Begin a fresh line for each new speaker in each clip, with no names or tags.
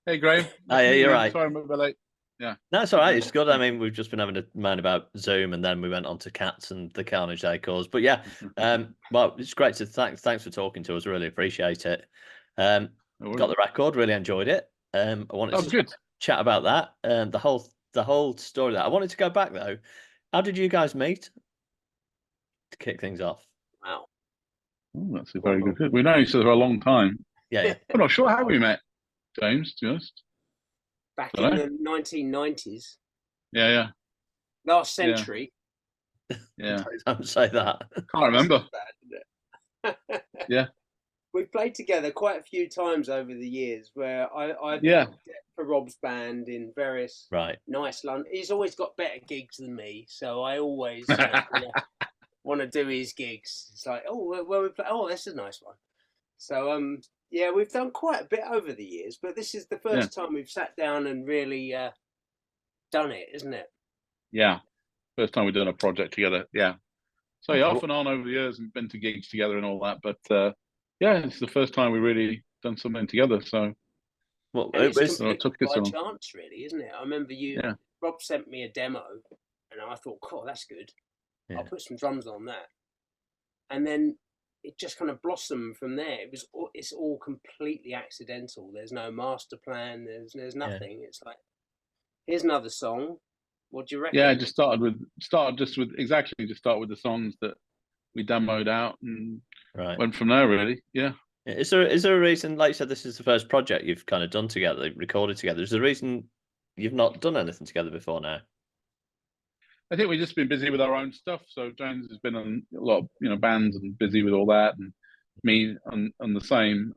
Hey, Graham.
Oh,
Nice to
yeah,
meet you,
you're
man.
right.
Sorry I'm a bit late. Yeah.
No, it's all right. It's good. I mean, we've just been having a mind about Zoom, and then we went on to cats and the carnage they caused. But yeah, well, it's great to thanks for talking to us. Really appreciate it. Um,
No
got
worries.
the record. Really enjoyed it. I wanted
Oh,
to
good.
chat about that. The whole story. That I wanted to go back though. How did you guys meet to kick things off?
Wow.
Oh, that's a very
Well,
good. We've known each other for a long time.
Yeah, yeah.
I'm not sure how we met, James, to be honest.
back
Don't
in
know.
the 1990s,
Yeah,
last
yeah,
century.
yeah.
Don't say that.
Can't
That's
remember.
bad, isn't it?
Yeah,
We've played together quite a few times over the years where I've
yeah.
for Rob's band in various
Right.
nice London. He's always got better gigs than me, so I always want to do his gigs. It's like, oh, where we play? Oh, this is a nice one. So yeah, we've done quite a bit over the years, but this is the
Yeah,
first time we've sat down and really done it, isn't it?
yeah. First time we've done a project together. Yeah. So yeah,
Okay.
off and on over the years and been to gigs together and all that. But yeah, it's the first time we really done something together. So,
Well,
And it's
it's
it
completely
took us
by
on.
chance, really, isn't it? I remember
Yeah,
Rob sent me a demo, and I thought, "Cool, that's good. I'll
yeah,
put some drums on that." And then it just kind of blossomed from there. It's all completely accidental. There's no master plan. There's
yeah.
nothing. It's like, here's another song. What do you
yeah.
reckon?
Just started just with exactly just start with the songs that we demoed out and
Right.
went from there. Really. Yeah.
Yeah, is there a reason, like you said, this is the first project you've kind of done together, recorded together? Is there a reason you've not done anything together before now?
I think we've just been busy with our own stuff. So James has been on a lot of bands and busy with all that, and me on the same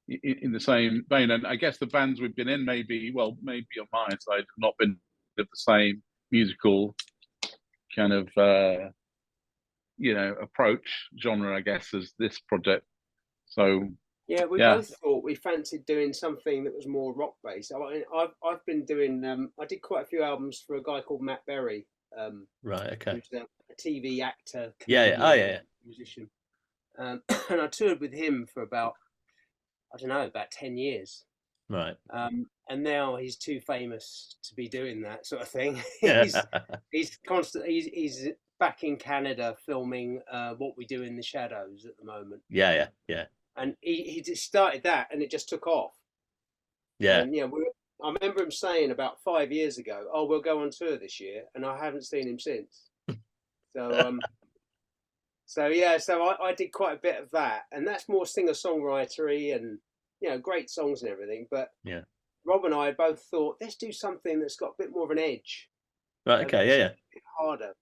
in the same vein. And I guess the bands we've been in maybe on my side have not been of the same musical kind of approach genre, I guess, as this project. So
Yeah, we
yeah,
both thought we fancied doing something that was more rock based. I mean, I've been doing I did quite a few albums for a guy called Matt Berry, um,
Right. Okay.
who's a TV actor,
Yeah. Yeah. Oh,
comedian,
yeah.
musician, and I toured with him for about, I don't know, about 10 years.
Yeah. Right.
And now he's too famous to be doing that sort of thing.
Yeah.
He's constantly he's back in Canada filming What We Do in the Shadows at the moment,
Yeah. Yeah. Yeah.
and he just started that, and it just took off.
Yeah.
And I remember him saying about 5 years ago, "Oh, we'll go on tour this year," and I haven't seen him since. So I did quite a bit of that, and that's more singer songwritery and great songs and everything. But
Yeah.
Rob and I both thought, let's do something that's got a bit more of an edge,
Right. Okay. Yeah.
something
Yeah.
a bit harder.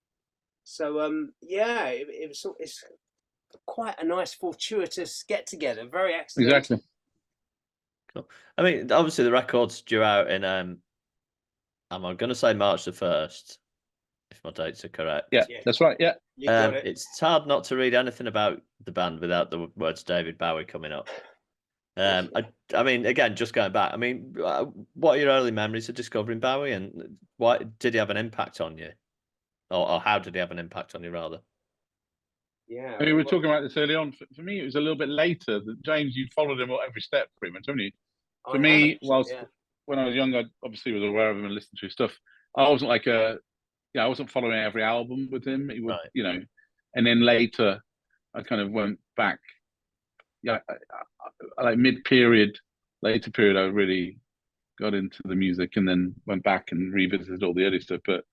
So yeah, it's quite a nice fortuitous get together, very accidental.
exactly.
Cool. I mean, obviously the record's due out in am I going to say March 1st, if my dates are correct.
Yeah,
Yeah,
that's right. Yeah,
you got it.
It's hard not to read anything about the band without the words David Bowie coming up. I mean, again, just going back. I mean, what are your early memories of discovering Bowie, and why did he have an impact on you, or how did he have an impact on you, rather?
Yeah,
I mean, we were talking about this early on. For me, it was a little bit later. James, you followed him every step, pretty much, haven't you? For
I have
me,
actually.
whilst
Yeah,
when I was young, I obviously was aware of him and listened to his stuff. I wasn't like I wasn't following every album with him. He would,
Right.
and then later, I kind of went back. Yeah, like mid-period, later period, I really got into the music, and then went back and revisited all the early stuff. But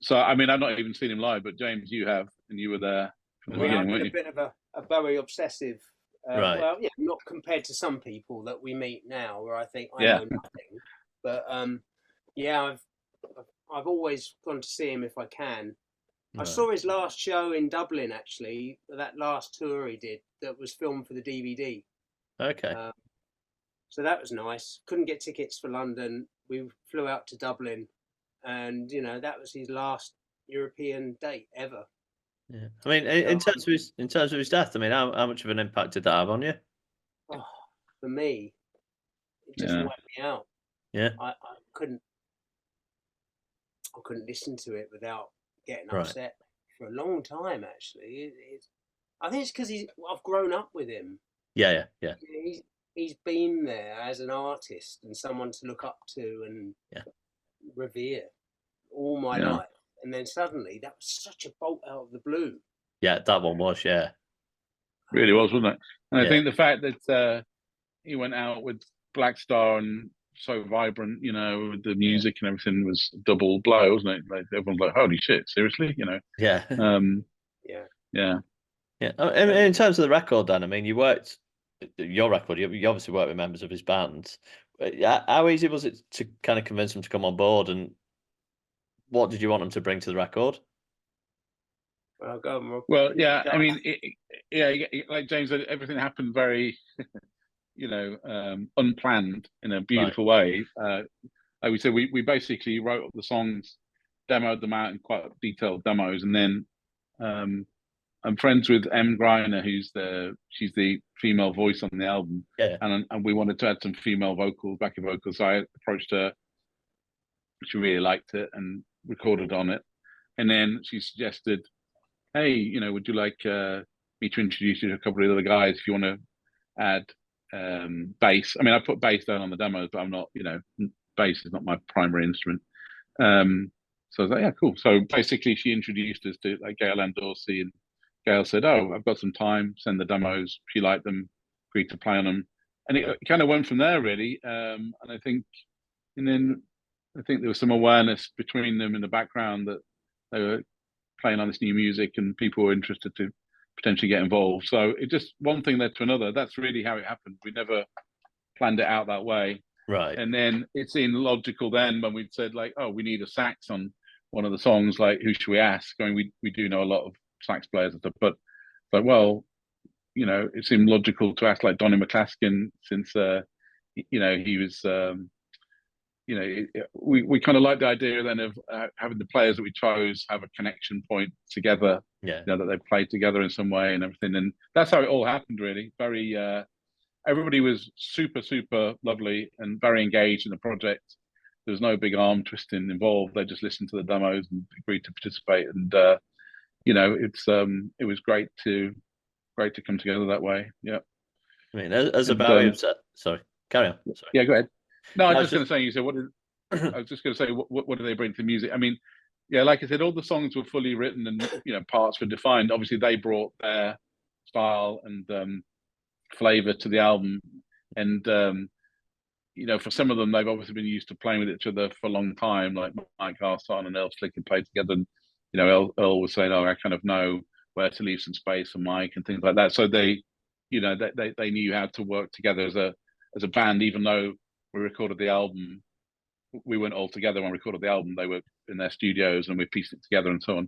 so, I mean, I've not even seen him live, but James, you have, and you were there from the
yeah.
Right.
beginning,
I've been
weren't
a
you?
bit of a Bowie obsessive.
Right.
Well, yeah, not compared to some people that we meet now, where I think I
Yeah,
know nothing. But yeah, I've always gone to see him if I can. I
Right.
saw his last show in Dublin, actually. That last tour he did, that was filmed for the DVD.
Okay.
Um, so that was nice. Couldn't get tickets for London. We flew out to Dublin, and that was his last European date ever.
Yeah. I mean, in
So
terms of his death, I mean, how much of an impact did that have on you?
oh, for me, it just
yeah,
wiped me out.
Yeah.
I couldn't listen to it without getting
Right.
upset for a long time. Actually, I think it's because I've grown up with him.
Yeah. Yeah. Yeah.
He's he's been there as an artist and someone to look up to and revere all my life. And then suddenly that was such a bolt out of the blue.
Yeah, that one was,
Really was, wasn't it? And I think the fact that he went out with Black Star and so vibrant, you know, with the music and everything was a double blow, wasn't it? Like everyone's like, "Holy shit, seriously?" You know?
Yeah.
Yeah.
In terms of the record, then, I mean, you worked your record. You obviously worked with members of his band. How easy was it to kind of convince them to come on board, and what did you want them to bring to the record?
Well, go on, Rob.
Well, yeah, I mean, like James said, everything happened very, you know, unplanned in a beautiful way. Like we said, we basically wrote up the songs, demoed them out in quite detailed demos, and then I'm friends with M. Griner, she's the female voice on the album, and we wanted to add some female vocals, backing vocals. So I approached her. She really liked it and recorded on it, and then she suggested, "Hey, you know, would you like me to introduce you to a couple of other guys if you want to add bass?" I mean, I put bass down on the demos, but I'm not, you know, bass is not my primary instrument. So I was like, yeah, cool. So basically, she introduced us to like Gail and Dorsey, and Gail said, "Oh, I've got some time. Send the demos. She liked them. Agreed to play on them." And it kind of went from there, really. And then I think there was some awareness between them in the background that they were playing on this new music, and people were interested to potentially get involved. So it just one thing led to another. That's really how it happened. We never planned it out that way.
Right.
And then it seemed logical then when we'd said like, "Oh, we need a sax on one of the songs. Like, who should we ask?" I mean, we do know a lot of sax players and stuff, but well, you know, it seemed logical to ask like Donny McClaskey, since you know, he was you know, we kind of like the idea then of having the players that we chose have a connection point together, you know, that they played together in some way and everything. And that's how it all happened, really. Very everybody was super lovely and very engaged in the project. There was no big arm twisting involved. They just listened to the demos and agreed to participate. And you know, it was great to come together that way. Yeah.
I mean, as a Bowie sorry, carry on. Sorry.
Yeah, go ahead. No, I was just going to say. You said what did I was just going to say? What do they bring to the music? I mean, yeah, like I said, all the songs were fully written and, you know, parts were defined. Obviously, they brought their style and flavor to the album, and you know, for some of them, they've obviously been used to playing with each other for a long time. Like Mike Garson and Earl Slick had played together, and you know, Earl was saying, "Oh, I kind of know where to leave some space for Mike and things like that." So they, you know, they knew how to work together as a band, even though we recorded the album. We weren't all together when we recorded the album. They were in their studios and we pieced it together and so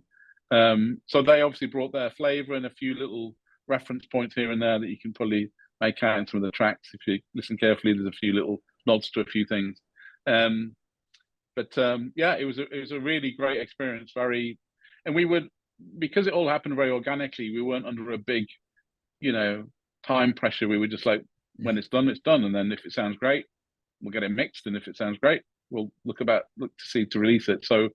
on. So they obviously brought their flavor and a few little reference points here and there that you can probably make out in some of the tracks. If you listen carefully, there's a few little nods to a few things. But yeah, it was a really great experience. And we would, because it all happened very organically, we weren't under a big, you know, time pressure. We were just like, when it's done, it's done. And then if it sounds great, we'll get it mixed. And if it sounds great, we'll look to see to release it. So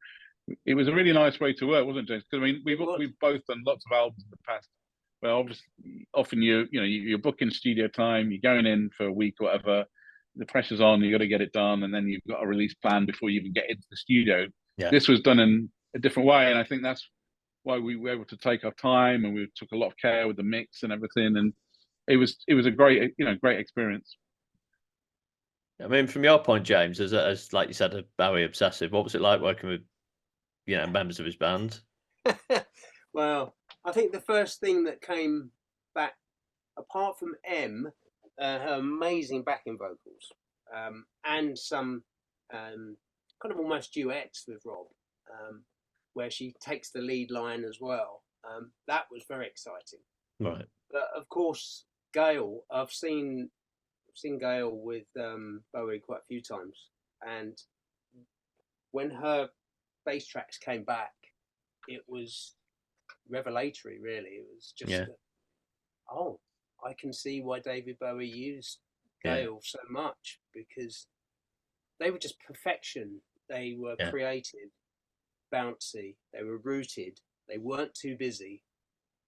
it was a really nice way to work, wasn't it, James? Because I mean, we've both done lots of albums in the past. Well, obviously, often you're booking studio time, you're going in for a week or whatever. The pressure's on, you got to get it done, and then you've got a release plan before you even get into the studio.
Yeah.
This was done in a different way, and I think that's why we were able to take our time, and we took a lot of care with the mix and everything, and it was a great experience.
I mean, from your point, James, as like you said, a Bowie obsessive, what was it like working with, you know, members of his band?
Well, I think the first thing that came back, apart from M, her amazing backing vocals, and some kind of almost duets with Rob, where she takes the lead line as well. That was very exciting.
Right.
But of course, Gail, I've seen Gail with Bowie quite a few times, and when her bass tracks came back, it was revelatory. Really, it was just oh, I can see why David Bowie used Gail so much, because they were just perfection. They were creative, bouncy, they were rooted, they weren't too busy.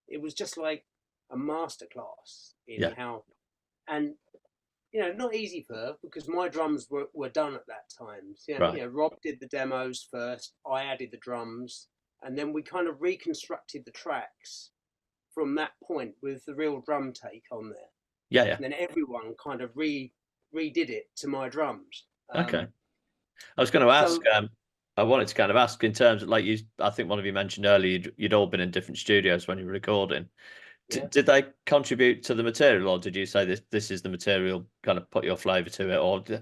It was just like a masterclass in how, and not easy for her because my drums were done at that time. So,
Right.
Rob did the demos first, I added the drums, and then we kind of reconstructed the tracks from that point with the real drum take on there.
Yeah, yeah.
And then everyone kind of redid it to my drums.
Okay. I was going to ask.
So,
I wanted to kind of ask in terms of, like, I think one of you mentioned earlier, you'd all been in different studios when you were recording.
yeah.
Did they contribute to the material, or did you say this is the material, kind of put your flavour to it, or could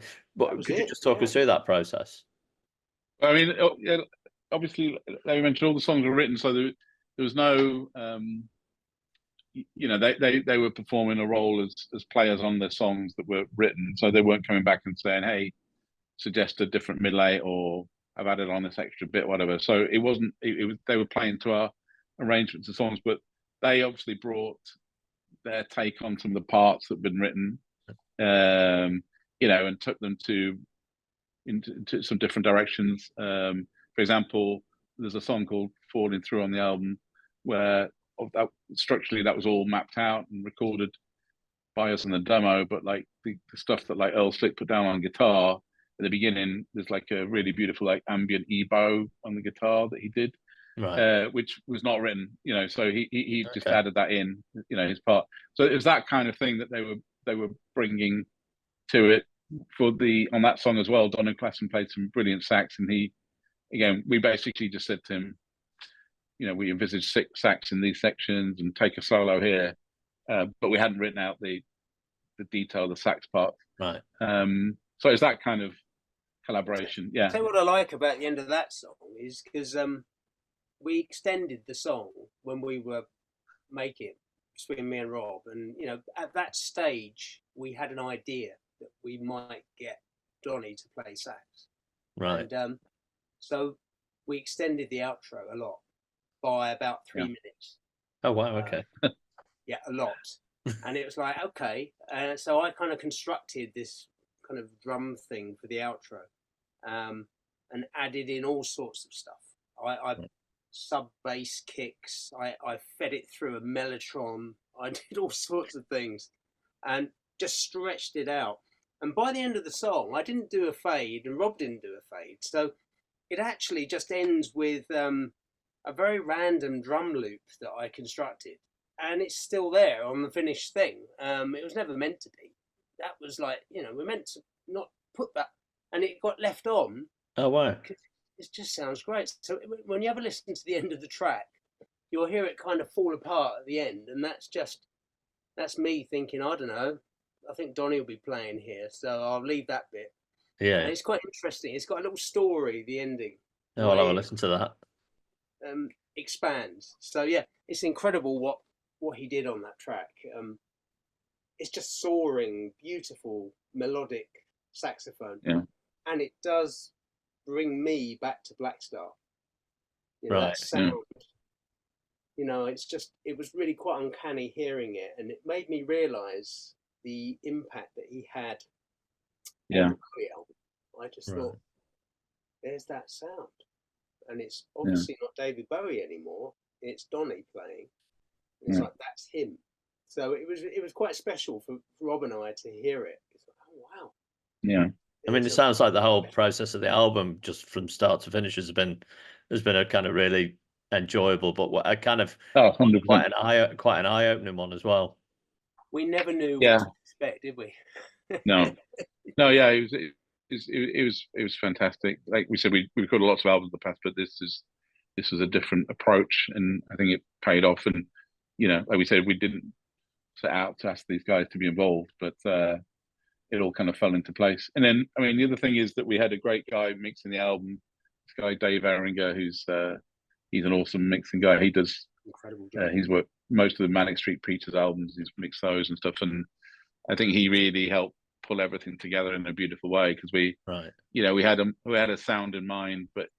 you just talk us through that process?
I mean, yeah, obviously, like we mentioned, all the songs were written, so there was no, they were performing a role as players on the songs that were written, so they weren't coming back and saying, "Hey, suggest a different middle eight," or "I've added on this extra bit," whatever. So it wasn't. It was they were playing to our arrangements of songs, but they obviously brought their take on some of the parts that had been written, and took them into some different directions. For example, there's a song called "Falling Through" on the album where structurally that was all mapped out and recorded by us in the demo, but like the stuff that like Earl Slick put down on guitar at the beginning, there's like a really beautiful like ambient ebow on the guitar that he did,
Right.
which was not written, so he just added that in, his part. So it was that kind of thing that they were bringing to it on that song as well. Donald Classen played some brilliant sax, and we basically just said to him, we envisaged 6 sax in these sections and take a solo here, but we hadn't written out the detail, the sax part.
Right.
So it's that kind of collaboration. Yeah.
Tell you what I like about the end of that song is because we extended the song when we were making it between me and Rob, and at that stage we had an idea that we might get Donny to play sax.
Right.
And so we extended the outro a lot by about 3 minutes.
Oh wow. Okay.
Yeah, a lot. And it was like, okay. So I kind of constructed this kind of drum thing for the outro, and added in all sorts of stuff. I sub bass kicks. I fed it through a mellotron. I did all sorts of things, and just stretched it out. And by the end of the song, I didn't do a fade, and Rob didn't do a fade. So it actually just ends with a very random drum loop that I constructed, and it's still there on the finished thing. It was never meant to be. That was like, we're meant to not put that, and it got left on.
Oh wow.
It just sounds great. So when you ever listen to the end of the track, you'll hear it kind of fall apart at the end, and that's me thinking, I don't know, I think Donny will be playing here, so I'll leave that bit.
Yeah.
And it's quite interesting. It's got a little story, the ending.
Oh, I'll have a listen to that.
Expands. So yeah, it's incredible what he did on that track. It's just soaring, beautiful, melodic saxophone.
Yeah.
And it does bring me back to Black Star.
Right.
That sound. It was really quite uncanny hearing it, and it made me realise the impact that he had on the Bowie album. I just thought, there's that sound. And it's obviously not David Bowie anymore. It's Donny playing. It's like, that's him. So it was quite special for Rob and I to hear it. It's like, oh wow.
Yeah.
I mean, it sounds like the whole process of the album, just from start to finish, has been a kind of really enjoyable, but a kind of
100%.
quite an eye-opening one as well.
We never knew what to expect, did we?
No, yeah, it was fantastic. Like we said, we recorded lots of albums in the past, but this was a different approach, and I think it paid off. And like we said, we didn't set out to ask these guys to be involved, but it all kind of fell into place. And then, I mean, the other thing is that we had a great guy mixing the album. This guy Dave Aringer, who's he's an awesome mixing guy. He does
incredible job.
He's worked most of the Manic Street Preachers albums. He's mixed those and stuff, and I think he really helped pull everything together in a beautiful way, because we had a sound in mind, but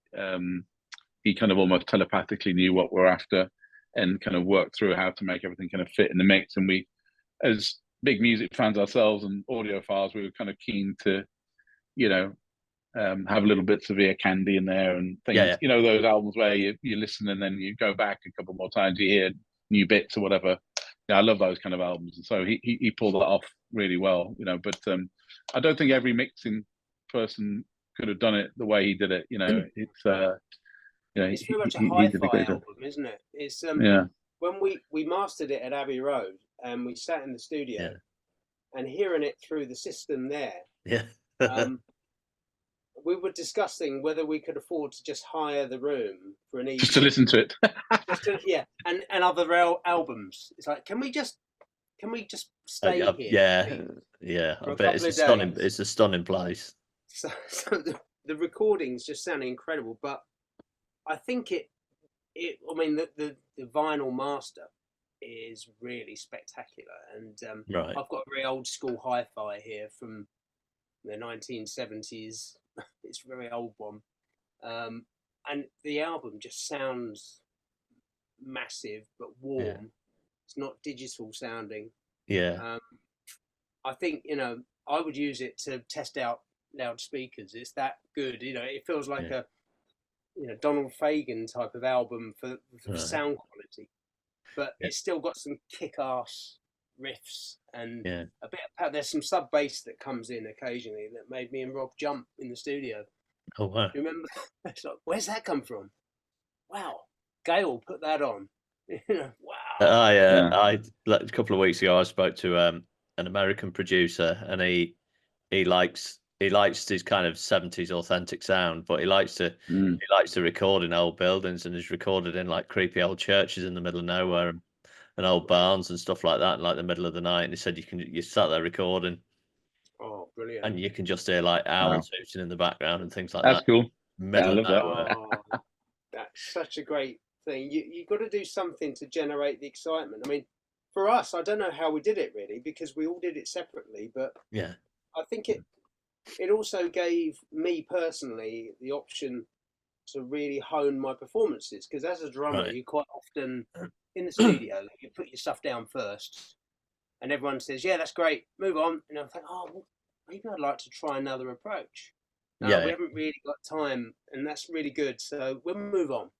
he kind of almost telepathically knew what we're after, and kind of worked through how to make everything kind of fit in the mix. And we, as big music fans ourselves and audiophiles, we were kind of keen to, have little bits of ear candy in there and things. Those albums where you listen and then you go back a couple more times, you hear new bits or whatever. yeah, I love those kind of albums, and so he pulled that off really well, you know. But I don't think every mixing person could have done it the way he did it. You know, it's you know,
It's very much a
he did a
hi-fi
great job.
album, isn't it? It's
Yeah,
when we mastered it at Abbey Road and we sat in the studio
Yeah.
and hearing it through the system there,
Yeah.
we were discussing whether we could afford to just hire the room for an evening.
just to listen to it.
Yeah, and other albums. It's like, can we just stay here?
Yeah,
please,
yeah.
for
I
a
bet it's
couple
a
of
stunning.
days?
It's a stunning place.
So the recordings just sounded incredible, but I think I mean, the vinyl master is really spectacular, and
Right.
I've got a very old school hi-fi here from the 1970s. It's a very old one, and the album just sounds massive but warm.
Yeah.
It's not digital sounding.
Yeah.
I think, I would use it to test out loudspeakers. It's that good. It feels like
Yeah.
a Donald Fagen type of album for
Right.
sound quality, but
Yeah.
it's still got some kick-ass riffs and
Yeah.
a bit of there's some sub bass that comes in occasionally that made me and Rob jump in the studio.
Oh wow.
You remember? It's like, where's that come from? Wow, Gail put that on. Wow.
A couple of weeks ago, I spoke to an American producer, and he likes his kind of 70s authentic sound, but he likes to record in old buildings, and he's recorded in like creepy old churches in the middle of nowhere and old barns and stuff like that, in like the middle of the night. And he said you sat there recording.
Oh, brilliant!
And you can just hear like owls hooting in the background and things like
That's
that.
cool.
Middle
I
of
love
nowhere.
Oh, that's such a great thing. You've got to do something to generate the excitement. I mean, for us, I don't know how we did it really, because we all did it separately, but
Yeah.
I think it also gave me personally the option to really hone my performances, because as a drummer,
Right.
you quite often in the studio you put your stuff down first, and everyone says, "Yeah, that's great, move on," and I think, "Oh, well, maybe I'd like to try another approach."
Yeah.
We haven't really got time, and that's really good. So we'll move on.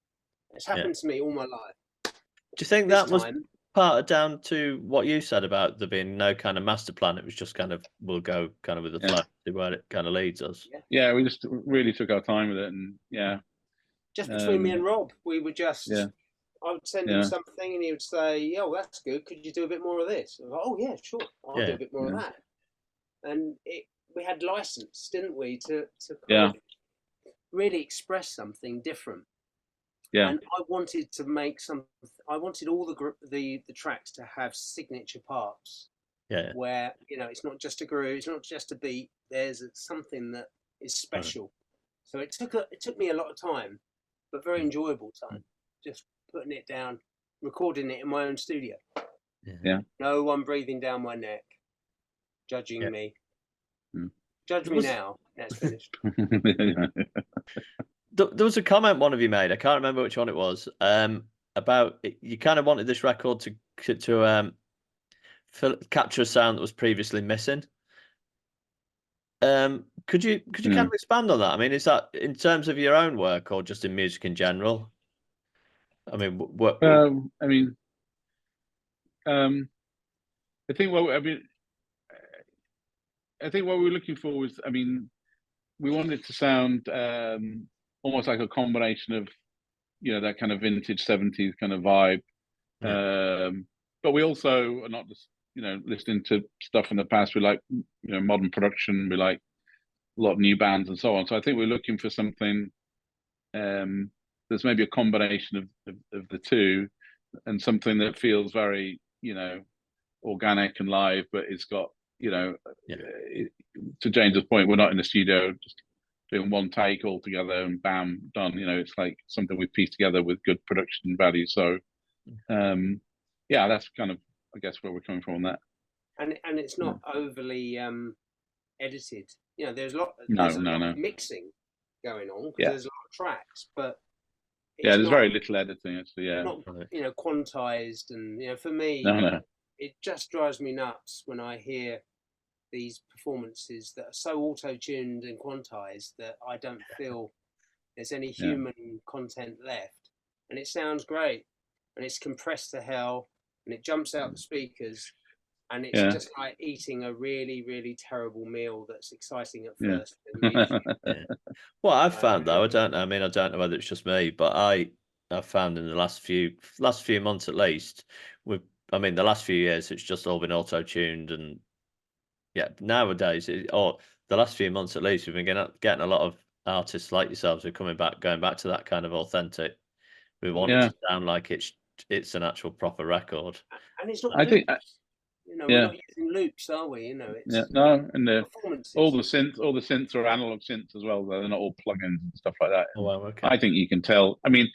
It's happened to me all my life.
Do you think
This
that was
time,
part of down to what you said about there being no kind of master plan? It was just kind of, we'll go kind of with the flow, see where it kind of leads us.
Yeah, we just really took our time with it, and
just between me and Rob, we were just.
Yeah.
I would send him something, and he would say, "Yo, that's good. Could you do a bit more of this?" I was like, "Oh yeah, sure. I'll do a bit more of that." And we had license, didn't we, to kind of really express something different.
Yeah.
And I wanted to make I wanted all the tracks to have signature parts.
Yeah.
Where it's not just a groove, it's not just a beat. There's something that is special. Right. So it took me a lot of time, but very enjoyable time. Just putting it down, recording it in my own studio.
Yeah.
No one breathing down my neck, judging me. Judge me now. That's finished.
There was a comment one of you made. I can't remember which one it was. About you kind of wanted this record to capture a sound that was previously missing. Could you kind of expand on that? I mean, is that in terms of your own work or just in music in general? I mean, what?
I think what we're looking for was, we wanted it to sound almost like a combination of, that kind of vintage 70s kind of vibe. Yeah. But we also are not just, listening to stuff in the past. We like, modern production. We like a lot of new bands and so on. So I think we're looking for something there's maybe a combination of the two, and something that feels very, organic and live, but it's got, to James's point, we're not in the studio just doing one take all together and bam, done. It's like something we've pieced together with good production value. So, that's kind of, I guess, where we're coming from on that.
And it's not overly edited. There's a lot of mixing going on because there's a lot of tracks, but
there's very little editing actually. Yeah,
not quantized, and for me, it just drives me nuts when I hear these performances that are so auto-tuned and quantized that I don't feel there's any human content left. And it sounds great, and it's compressed to hell, and it jumps out the speakers, and it's just like eating a really, really terrible meal that's exciting at first and leaves you.
What I've found though, I don't know. I mean, I don't know whether it's just me, but I've found in the last few months at least, the last few years, it's just all been auto-tuned, and nowadays, or the last few months at least, we've been getting a lot of artists like yourselves who are going back to that kind of authentic. We want it to sound like it's an actual proper record.
And it's not. We're not using loops, are we? It's
no, and all the synths are analog synths as well. They're not all plugins and stuff like that.
Oh, wow, okay.
I think you can tell. I mean,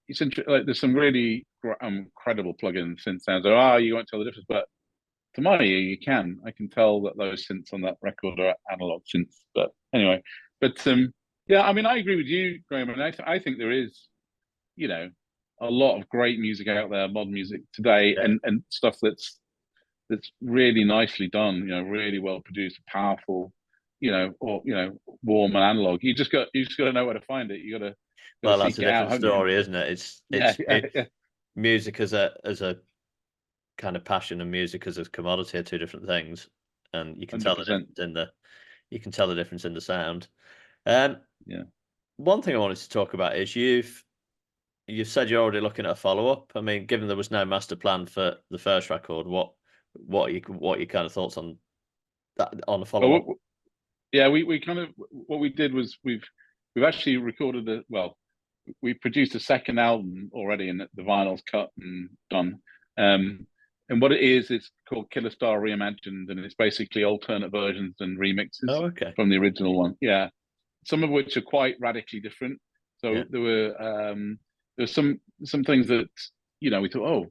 it's like there's some really incredible plugin synth sounds. You won't tell the difference, but to my ear, you can. I can tell that those synths on that record are analog synths. But anyway, I mean, I agree with you, Graham. And I think there is, a lot of great music out there, modern music today, and stuff that's really nicely done. Really well produced, powerful. Warm and analog. You just got to know where to find it. You got to.
Well, that's a different story, isn't it? It's music as a kind of passion and music as a commodity are two different things, and you can 100%. Tell the difference in the sound. One thing I wanted to talk about is you've said you're already looking at a follow-up. I mean, given there was no master plan for the first record, what are your kind of thoughts on that, on the follow-up?
We kind of, what we did was we've actually recorded we produced a second album already, and the vinyl's cut and done. And what it is, it's called Killerstar Reimagined, and it's basically alternate versions and remixes from the original one. Yeah, some of which are quite radically different. So there were some things that we thought,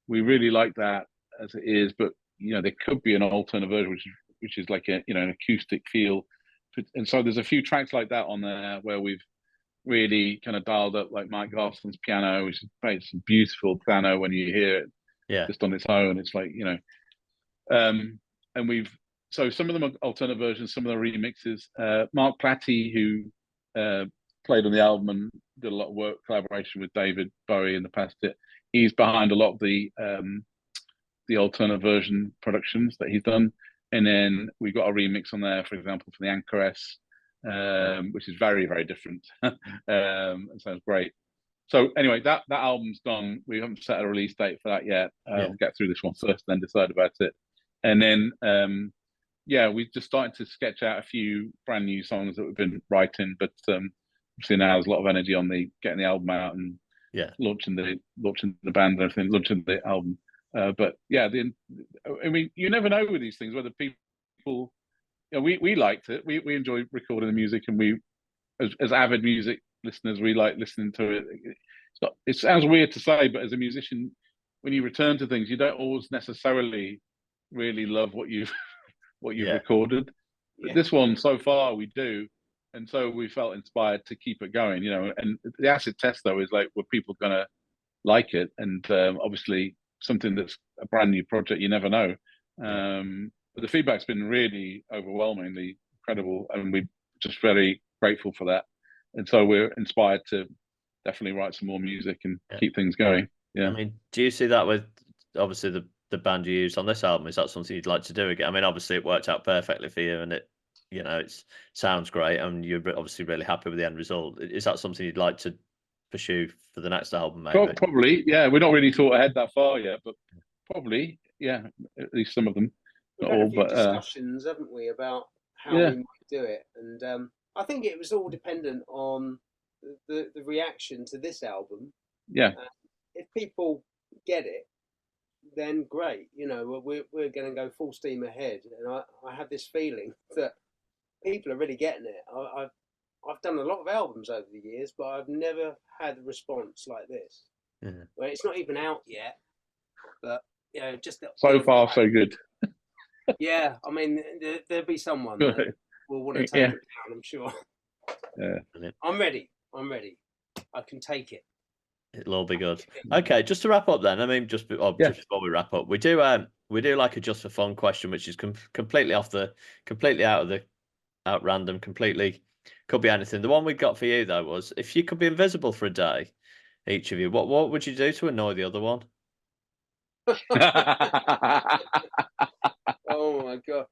we really like that as it is, but there could be an alternate version which is like an acoustic feel. And so there's a few tracks like that on there where we've really kind of dialed up, like Mike Garson's piano, which is some beautiful piano when you hear it. Just on its own, it's like and so some of them are alternate versions, some of them are remixes. Mark Platty, who played on the album and did a lot of work collaboration with David Bowie in the past, he's behind a lot of the alternate version productions that he's done. And then we've got a remix on there, for example, for the Anchoress, which is very, very different. It sounds great. So anyway, that album's done. We haven't set a release date for that yet. We'll get through this one first, then decide about it. And then, we've just started to sketch out a few brand new songs that we've been writing. But obviously now there's a lot of energy on getting the album out and launching the band and everything, launching the album. You never know with these things whether people. We liked it. We enjoy recording the music, and we, as avid music listeners, we like listening to it. It sounds weird to say, but as a musician, when you return to things, you don't always necessarily really love what you've recorded. But this one, so far, we do, and so we felt inspired to keep it going. And the acid test though is like, were people gonna like it? And obviously, something that's a brand new project, you never know. But the feedback's been really overwhelmingly incredible, and we're just very grateful for that. And so we're inspired to definitely write some more music and keep things going. I
mean, do you see that with obviously the band you used on this album? Is that something you'd like to do again? I mean, obviously it worked out perfectly for you, and it sounds great, and you're obviously really happy with the end result. Is that something you'd like to pursue for the next album, maybe?
Probably, yeah. We're not really thought ahead that far yet, but probably, yeah. At least some of them.
We've had a few discussions, haven't we, about how we might do it, and I think it was all dependent on the reaction to this album. If people get it, then great. We're going to go full steam ahead, and I have this feeling that people are really getting it. I've done a lot of albums over the years, but I've never had a response like this. Well, it's not even out yet, but just
so far so good.
Yeah, I mean, there'll be someone that will want to take it down, I'm sure. I'm ready. I can take it.
It'll all be good. Okay, just to wrap up then. I mean, just before we wrap up, we do like a just for fun question, which is completely out random, completely could be anything. The one we got for you though was, if you could be invisible for a day, each of you, what would you do to annoy the other one?
Oh my god!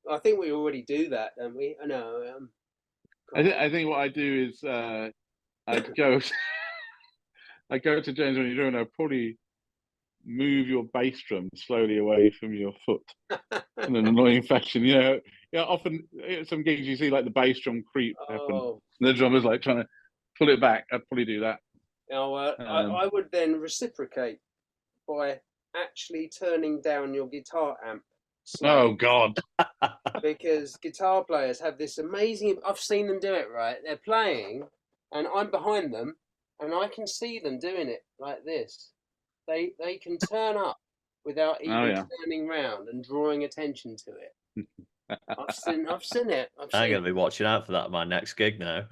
I think we already do that, don't we? I know.
I think what I do is I go I go to James when you're doing. I probably move your bass drum slowly away from your foot in an annoying fashion. Often at some gigs you see like the bass drum creep happen.
Oh.
And the drummer's like trying to pull it back. I'd probably do that.
Now, I would then reciprocate by actually turning down your guitar amp.
Oh God!
Because guitar players have this amazing. I've seen them do it. Right, they're playing, and I'm behind them, and I can see them doing it like this. They can turn up without even turning round and drawing attention to it. I've seen it.
I'm going to be watching out for that at my next gig now.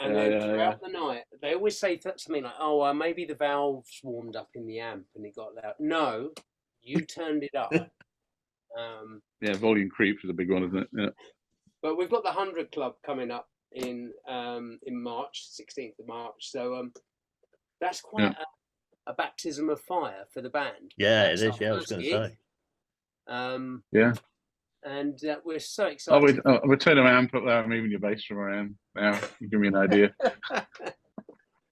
And then throughout the night, they always say something like, "Oh, maybe the valves warmed up in the amp and it got loud." No, you turned it up.
Volume creep is a big one, isn't it? Yeah.
But we've got the 100 Club coming up in March, 16th of March. So that's quite a baptism of fire for the band.
Yeah,
That's
it is. Yeah, I was going to say.
And we're so excited.
We're turning my amp up there. I'm moving your bass drum around now. You give me an idea.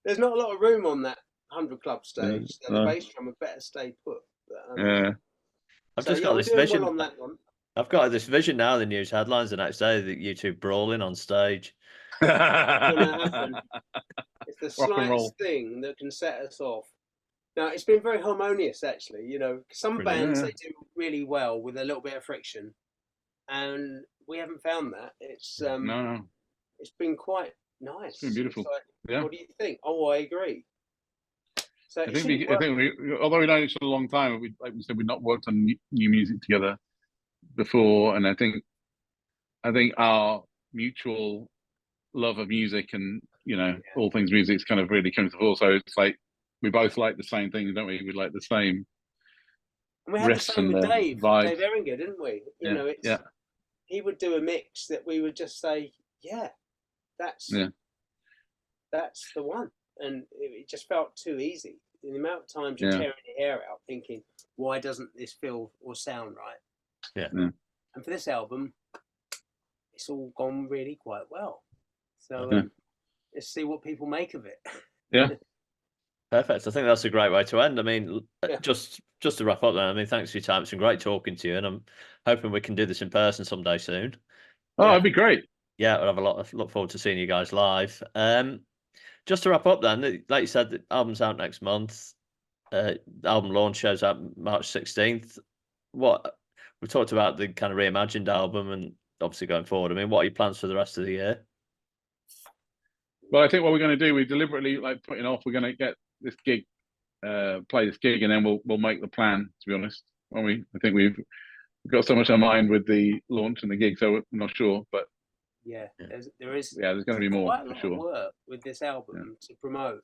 There's not a lot of room on that 100 Club stage. So the bass drum would better stay put. But,
I've just got this vision.
Well on that one.
I've got this vision now. The news headlines the next day that you two brawling on stage.
It's gonna happen. It's the slightest thing that can set us off. Now, it's been very harmonious, actually. Some bands they do really well with a little bit of friction, and we haven't found that. It's
no.
It's been quite nice.
It's been beautiful.
What do you think? Oh, I agree. So
I think we, although we know each other a long time, like we said, we've not worked on new music together before, and I think our mutual love of music and all things music is kind of really coming to the fore. So it's like we both like the same things, don't we? We like the same.
And we had the same with Dave Eringer, didn't we? He would do a mix that we would just say, that's the one. And it just felt too easy. The amount of times you're tearing your hair out thinking, why doesn't this feel or sound right?
Yeah.
And for this album, it's all gone really quite well. So let's see what people make of it.
Yeah.
Perfect. I think that's a great way to end. I mean, just to wrap up then, I mean, thanks for your time. It's been great talking to you, and I'm hoping we can do this in person someday soon.
Oh, that'd be great.
Yeah, I'll have look forward to seeing you guys live. Just to wrap up then, like you said, the album's out next month. The album launch shows out March 16th. We talked about the kind of reimagined album and obviously going forward. I mean, what are your plans for the rest of the year?
Well, I think what we're going to do, we deliberately putting off. We're going to get this gig, play this gig, and then we'll make the plan. To be honest, I think we've got so much on mind with the launch and the gig, so I'm not sure, but there's going to be more
quite a
for
lot
sure.
Of work with this album to promote.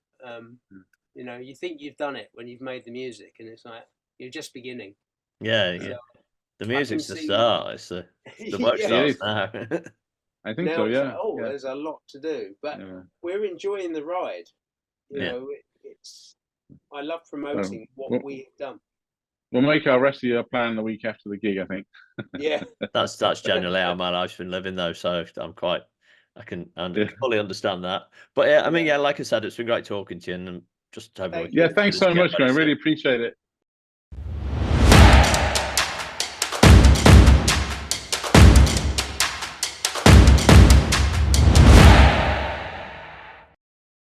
You think you've done it when you've made the music, and it's like you're just beginning.
Yeah. The music's the start. It's the work starts now.
I think so. Yeah.
There's a lot to do, but we're enjoying the ride. I love promoting what we have done.
We'll make our rest of your plan the week after the gig, I think.
Yeah.
That's generally how my life's been living, though. So I can fully understand that. But like I said, it's been great talking to you, and just hoping.
Thanks so much, man. I really appreciate it.